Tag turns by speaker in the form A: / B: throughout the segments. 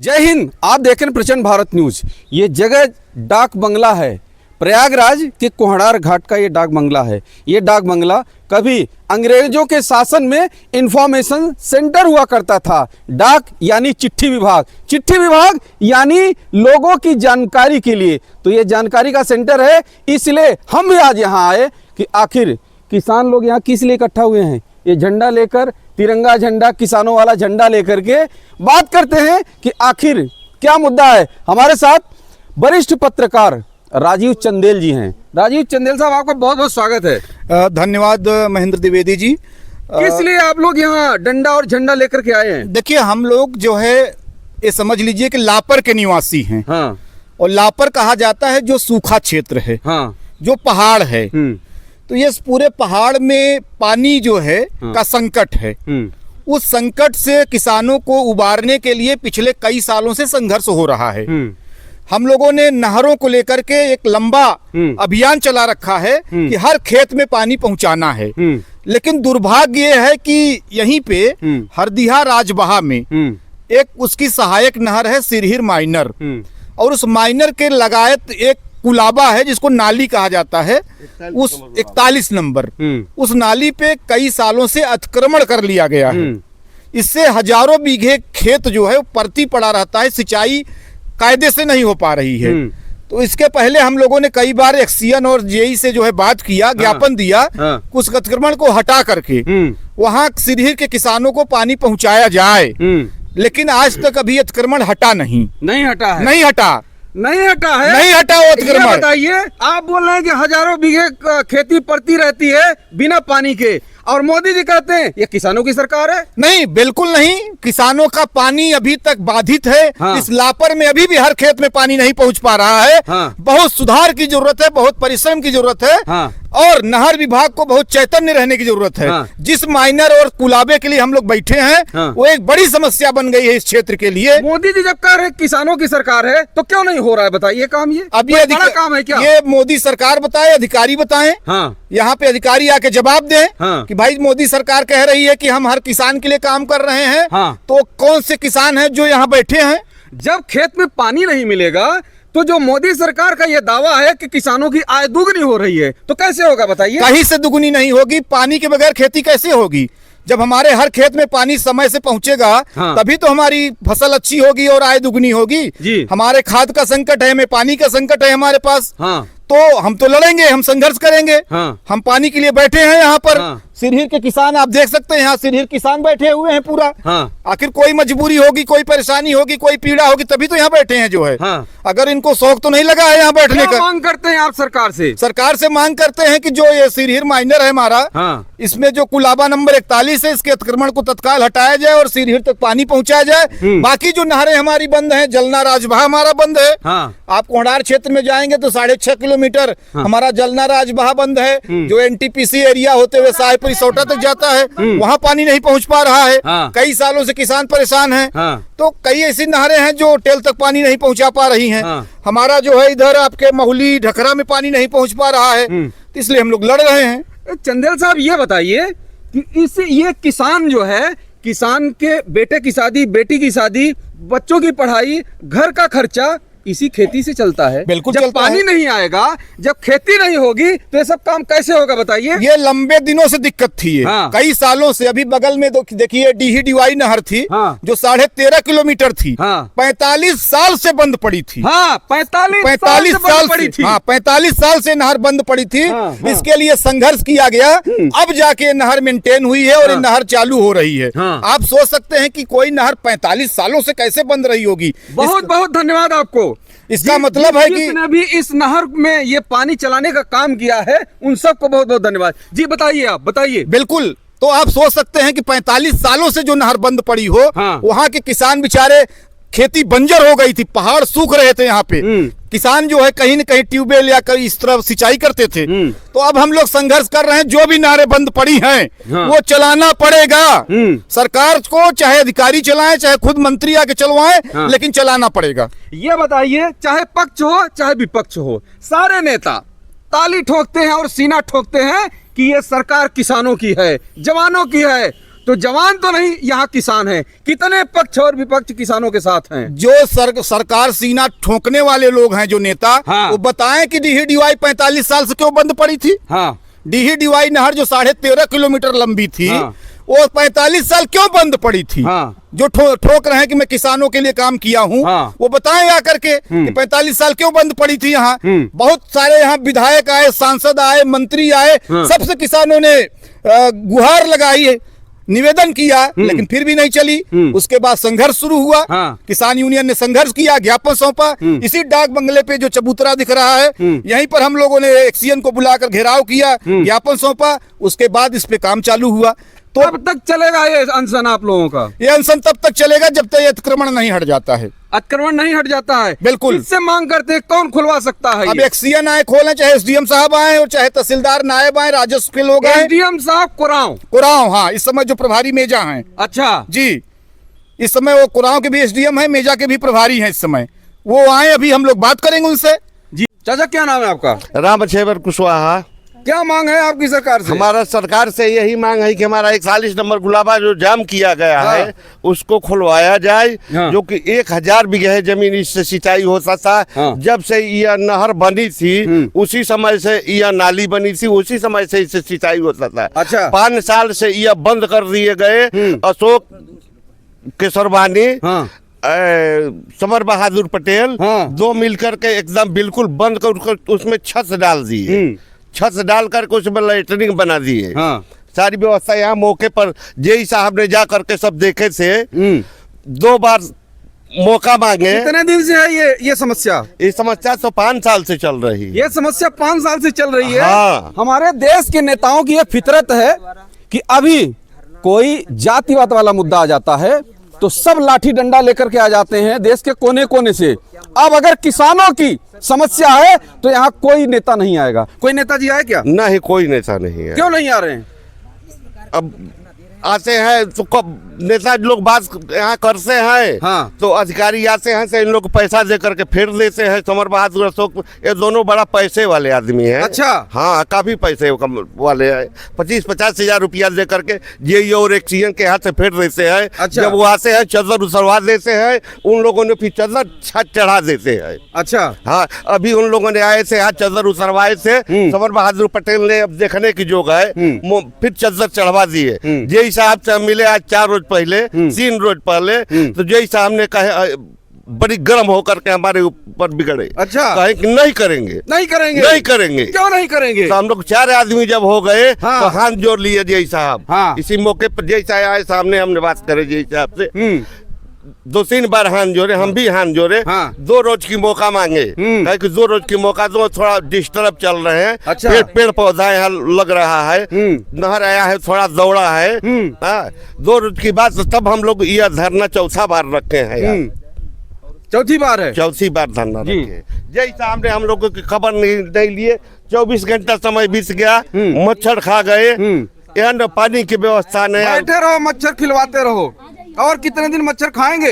A: जय हिंद। आप देख रहे हैं प्रचंड भारत न्यूज। ये जगह डाक बंगला है, प्रयागराज के कोहड़ार घाट का ये डाक बंगला है। ये डाक बंगला कभी अंग्रेजों के शासन में इंफॉर्मेशन सेंटर हुआ करता था। डाक यानी चिट्ठी विभाग, चिट्ठी विभाग यानी लोगों की जानकारी के लिए। तो ये जानकारी का सेंटर है, इसलिए हम भी आज यहाँ आए कि आखिर किसान लोग यहाँ किस लिए इकट्ठा हुए हैं। ये झंडा लेकर, तिरंगा झंडा, किसानों वाला झंडा लेकर के बात करते हैं कि आखिर क्या मुद्दा है। हमारे साथ वरिष्ठ पत्रकार राजीव चंदेल जी हैं। राजीव चंदेल साहब, आपका बहुत बहुत स्वागत है।
B: धन्यवाद महेंद्र द्विवेदी जी।
A: किस लिए आप लोग यहाँ डंडा और झंडा लेकर के आए हैं?
B: देखिए, हम लोग जो है ये समझ लीजिए कि लापर के निवासी हैं।
A: हाँ।
B: और लापर कहा जाता है जो सूखा क्षेत्र है। हाँ। जो पहाड़ है। तो ये पूरे पहाड़ में पानी जो है का संकट है। उस संकट से किसानों को उबारने के लिए पिछले कई सालों से संघर्ष हो रहा है। हम लोगों ने नहरों को लेकर के एक लंबा अभियान चला रखा है कि हर खेत में पानी पहुंचाना है। लेकिन दुर्भाग्य ये है कि यहीं पे हरदिहा राजबहा में एक उसकी सहायक नहर है सिरहिर माइनर, और उस माइनर के लगायत एक कुलाबा है जिसको नाली कहा जाता है, उस 41 नंबर उस नाली पे कई सालों से अतिक्रमण कर लिया गया है। इससे हजारों बीघे खेत जो है परती पड़ा रहता है, सिंचाई कायदे से नहीं हो पा रही है। तो इसके पहले हम लोगों ने कई बार एक्सीएन और जेई से जो है बात किया, ज्ञापन दिया, उस अतिक्रमण को हटा करके वहां सिरहिर के किसानों को पानी पहुंचाया जाए। लेकिन आज तक अभी अतिक्रमण हटा नहीं
A: हटा है।
B: नहीं हटा
A: है।
B: नहीं हटा वो अतिक्रमण।
A: बताइए, आप बोल रहे हैं कि हजारों बीघे खेती पड़ती रहती है बिना पानी के, और मोदी जी कहते हैं ये किसानों की सरकार है।
B: नहीं, बिल्कुल नहीं। किसानों का पानी अभी तक बाधित है। हाँ। इस लापर में अभी भी हर खेत में पानी नहीं पहुंच पा रहा है। हाँ। बहुत सुधार की जरूरत है, बहुत परिश्रम की जरूरत है। हाँ। और नहर विभाग को बहुत चैतन्य रहने की जरूरत है। हाँ। जिस माइनर और कुलाबे के लिए हम लोग बैठे हैं, हाँ, वो एक बड़ी समस्या बन गई है इस क्षेत्र के लिए।
A: मोदी जी जब कह रहे किसानों की सरकार है तो क्यों नहीं हो रहा है, बताइए काम। ये
B: अब ये बड़ा
A: काम है क्या?
B: ये मोदी सरकार बताए, अधिकारी बताएं। हाँ। यहाँ पे अधिकारी आके जवाब दें। हाँ। कि भाई मोदी सरकार कह रही है कि हम हर किसान के लिए काम कर रहे हैं। हाँ। तो कौन से किसान हैं जो यहाँ बैठे हैं?
A: जब खेत में पानी नहीं मिलेगा तो जो मोदी सरकार का ये दावा है कि किसानों की आय दुगनी हो रही है, तो कैसे होगा बताइए?
B: कहीं से दुगनी नहीं होगी। पानी के बगैर खेती कैसे होगी? जब हमारे हर खेत में पानी समय से पहुंचेगा, हाँ, तभी तो हमारी फसल अच्छी होगी और आय दुगनी होगी जी। हमारे खाद का संकट है, हमें पानी का संकट है हमारे पास। हाँ। तो हम तो लड़ेंगे, हम संघर्ष करेंगे। हाँ। हम पानी के लिए बैठे हैं यहाँ पर। हाँ। सिरहिर के किसान आप देख सकते हैं, यहाँ सिरहिर किसान बैठे हुए हैं पूरा। हाँ। आखिर कोई मजबूरी होगी, कोई परेशानी होगी, कोई पीड़ा होगी, तभी तो यहाँ बैठे हैं जो है। हाँ। अगर इनको शौक तो नहीं लगा है यहाँ बैठने का।
A: मांग करते हैं आप सरकार से?
B: सरकार से मांग करते हैं कि जो ये सिरहिर माइनर है हमारा, हाँ, इसमें जो कुलाबा नंबर 41 है, इसके अतिक्रमण को तत्काल हटाया जाए और सिरहिर तक पानी पहुँचाया जाए। बाकी जो नहरें हमारी बंद है, जलना राजबहा हमारा बंद है। हाँ। आप कोहड़ार क्षेत्र में जाएंगे तो 6.5 किलोमीटर हमारा जलना राजबहा बंद है, जो एनटीपीसी एरिया होते हुए साहेबपुरी सोटा तक जाता है, वहाँ पानी नहीं पहुँच पा रहा है। हाँ। कई सालों से किसान परेशान हैं। हाँ। तो कई ऐसी नहरें हैं जो टेल तक पानी नहीं पहुँचा पा रही हैं। हाँ। हमारा जो है इधर आपके महुली ढकरा में पानी नहीं पहुँच पा रहा है, इसलिए हम लोग लड़ रहे हैं।
A: चंदेल साहब, ये बताइए कि ये किसान जो है, किसान के बेटे की शादी, बेटी की शादी, बच्चों की पढ़ाई, घर का खर्चा इसी खेती से चलता है।
B: बिल्कुल।
A: जब पानी नहीं आएगा, जब खेती नहीं होगी, तो ये सब काम कैसे होगा बताइए?
B: ये लंबे दिनों से दिक्कत थी ये। हाँ। कई सालों से। अभी बगल में देखिए डीही डिवाई नहर थी। हाँ। जो 13.5 किलोमीटर थी। हाँ। 45 साल से बंद पड़ी थी।
A: हाँ, 45 साल पड़ी थी।
B: हाँ, 45 साल से नहर बंद पड़ी थी। हाँ। इसके लिए संघर्ष किया गया, अब जाके नहर मेंटेन हुई है और ये नहर चालू हो रही है। आप सोच सकते हैं कि कोई नहर 45 सालों से कैसे बंद रही होगी।
A: बहुत बहुत धन्यवाद आपको।
B: इसका मतलब है कि
A: जिसने भी इस नहर में ये पानी चलाने का काम किया है, उन सबको बहुत बहुत धन्यवाद जी। बताइए, आप बताइए।
B: बिल्कुल। तो आप सोच सकते हैं कि 45 सालों से जो नहर बंद पड़ी हो, हाँ, वहाँ के किसान बेचारे, खेती बंजर हो गई थी, पहाड़ सूख रहे थे यहाँ पे। किसान जो है कहीं न कहीं ट्यूबवेल या कहीं इस तरह सिंचाई करते थे। तो अब हम लोग संघर्ष कर रहे हैं, जो भी नहरें बंद पड़ी हैं, हाँ, वो चलाना पड़ेगा। सरकार को चाहे अधिकारी चलाएं, चाहे खुद मंत्री आके चलवाएं, हाँ, लेकिन चलाना पड़ेगा।
A: ये बताइए, चाहे पक्ष हो चाहे विपक्ष हो, सारे नेता ताली ठोकते हैं और सीना ठोकते हैं कि ये सरकार किसानों की है, जवानों की है, तो जवान तो नहीं, यहाँ किसान हैं। कितने पक्ष और विपक्ष किसानों के साथ हैं?
B: जो सरकार सीना ठोकने वाले लोग हैं, जो नेता,
A: हाँ।
B: वो बताएं कि डीही-डीवाई 45 साल से क्यों बंद पड़ी थी।
A: हाँ,
B: डीही-डीवाई नहर जो 13.5 किलोमीटर लंबी थी,
A: हाँ।
B: वो 45 साल क्यों बंद पड़ी थी।
A: हाँ।
B: जो ठोक रहे हैं कि मैं किसानों के लिए काम किया हूँ,
A: हाँ।
B: वो बताएं आकर के कि 45 साल क्यों बंद पड़ी थी। यहाँ बहुत सारे यहाँ विधायक आए, सांसद आए, मंत्री आए, सबसे किसानों ने गुहार लगाई है, निवेदन किया, लेकिन फिर भी नहीं चली। उसके बाद संघर्ष शुरू हुआ।
A: हाँ।
B: किसान यूनियन ने संघर्ष किया, ज्ञापन सौंपा। इसी डाक बंगले पे जो चबूतरा दिख रहा है, यहीं पर हम लोगों ने एक्सीएन को बुलाकर घेराव किया, ज्ञापन सौंपा। उसके बाद इस पे काम चालू हुआ। तो
A: कब तक चलेगा ये अनशन आप लोगों का?
B: ये अनशन तब तक चलेगा जब तक ये अतिक्रमण नहीं हट जाता है।
A: अतिक्रमण नहीं हट जाता है?
B: बिल्कुल।
A: किससे मांग करते हैं? कौन खुलवा सकता है?
B: अब एक्सीएन आए खोलें, चाहे एसडीएम साहब आए और चाहे तहसीलदार नायब आए, राजस्व के लोग आए।
A: एसडीएम साहब
B: कुराव, हाँ, इस समय जो प्रभारी मेजा हैं।
A: अच्छा
B: जी, इस समय वो कुराव के भी एसडीएम है, मेजा के भी प्रभारी हैं इस समय। वो आए, अभी हम लोग बात करेंगे उनसे।
A: जी चाचा, क्या नाम है आपका?
C: रामछेवर कुशवाहा।
A: क्या मांग है आपकी सरकार से?
C: हमारा सरकार से यही मांग है कि हमारा 41 नंबर गुलाबा जो जाम किया गया है, उसको खुलवाया जाए। जो कि 1000 बीघे जमीन इससे सिंचाई होता था। जब से यह नहर बनी थी, उसी समय से यह नाली बनी थी, उसी समय से इससे सिंचाई होता था।
A: अच्छा।
C: 5 साल से यह बंद कर दिए गए। अशोक केसरवानी, समर बहादुर पटेल, दो मिलकर के एकदम बिल्कुल बंद कर उसमें छत डाल दिए। छत डाल करके उसमें लेटरिंग बना दिए। सारी व्यवस्था यहाँ मौके पर जेई साहब ने जा करके सब देखे थे। 2 बार मौका मांगे।
A: कितने दिन से है ये समस्या?
C: ये समस्या तो 5 साल से चल रही है।
A: ये समस्या 5 साल से चल रही है।
C: हाँ।
A: हमारे देश के नेताओं की ये फितरत है कि अभी कोई जातिवाद वाला मुद्दा आ जाता है तो सब लाठी डंडा लेकर के आ जाते हैं देश के कोने कोने से। अब अगर किसानों की समस्या है तो यहाँ कोई नेता नहीं आएगा। कोई नेताजी आए क्या?
C: नहीं, कोई नेता नहीं है।
A: क्यों नहीं आ रहे हैं?
C: अब आते हैं तो कब नेता लोग बात यहाँ करते हैं।
A: हाँ।
C: तो अधिकारी आते हैं तो इन लोग पैसा दे करके फिर देते हैं। समर बहादुर, अशोक, ये दोनों बड़ा पैसे वाले आदमी हैं।
A: अच्छा।
C: हाँ, काफी पैसे वाले हैं। 25-50 हजार रुपया दे करके जेई और एक्सीएन के हाथ से फिर देते हैं।
A: अच्छा।
C: जब वो आते हैं चदर उतरवा देते हैं, उन लोगों ने फिर चदर छत चढ़ा देते हैं।
A: अच्छा।
C: हाँ, अभी उन लोगों ने आए थे, यहाँ चदर उतरवाए थे। समर बहादुर पटेल ने अब देखने की जो है फिर चदर चढ़वा दिए। जेई साहब से मिले आज 4 रोज पहले, 3 रोज पहले। तो जेई साहब ने कहे बड़ी गर्म होकर के हमारे ऊपर बिगड़े।
A: अच्छा।
C: कहे कि नहीं करेंगे,
A: नहीं करेंगे,
C: नहीं करेंगे।
A: क्यों नहीं करेंगे?
C: तो हम लोग 4 आदमी जब हो गए।
A: हाँ।
C: तो हाथ जोड़ लिए जेई साहब।
A: हाँ।
C: इसी मौके पर जेई साहब आए, सामने हमने बात करे जेई साहब से। 2-3 बार हाथ जोड़े, हम भी हाथ जोड़े।
A: हाँ।
C: 2 रोज की मौका मांगे। कहे कि 2 रोज की मौका दो, थोड़ा डिस्टर्ब चल रहे हैं।
A: अच्छा।
C: पेड़ पौधा यहाँ लग रहा है, नहर आया है, थोड़ा दौड़ा है। 2 रोज की बात, तब हम लोग यह धरना चौथा बार रखे हैं यार।
A: चौथी बार है?
C: चौथी बार धरना रखे। जय साहब ने हम लोगों की खबर नहीं लिए। 24 घंटा समय बीत गया, मच्छर खा गए। यहाँ न पानी की व्यवस्था नहीं।
A: बैठे रहो, मच्छर खिलवाते रहो। और कितने दिन मच्छर खाएंगे?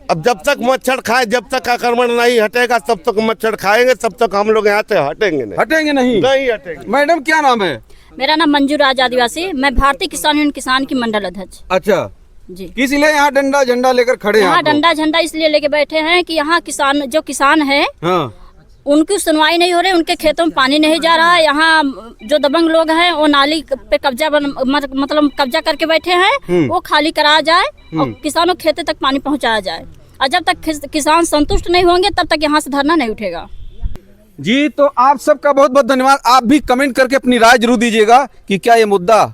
C: अब जब तक मच्छर खाए, जब तक आक्रमण नहीं हटेगा तब तक मच्छर खाएंगे, तब तक हम लोग यहाँ से हटेंगे नहीं।
A: हटेंगे नहीं?
C: नहीं हटेंगे।
A: मैडम क्या नाम है?
D: मेरा नाम मंजू राज आदिवासी। मैं भारतीय किसान यूनियन किसान की मंडल अध्यक्ष।
A: अच्छा
D: जी।
A: किस लिए यहाँ डंडा झंडा लेकर खड़े हैं?
D: यहाँ डंडा झंडा इसलिए लेके बैठे हैं कि यहाँ जो किसान है,
A: हाँ।
D: उनकी सुनवाई नहीं हो रही, उनके खेतों में पानी नहीं जा रहा है। यहाँ जो दबंग लोग हैं वो नाली पे कब्जा मतलब कब्जा करके बैठे हैं, वो खाली कराया जाए और किसानों के खेते तक पानी पहुँचाया जाए। और जब तक किसान संतुष्ट नहीं होंगे तब तक यहाँ से धरना नहीं उठेगा।
A: जी, तो आप सबका बहुत बहुत धन्यवाद। आप भी कमेंट करके अपनी राय जरूर दीजिएगा कि क्या ये मुद्दा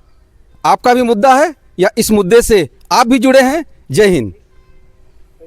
A: आपका भी मुद्दा है या इस मुद्दे से आप भी जुड़े हैं। जय हिंद।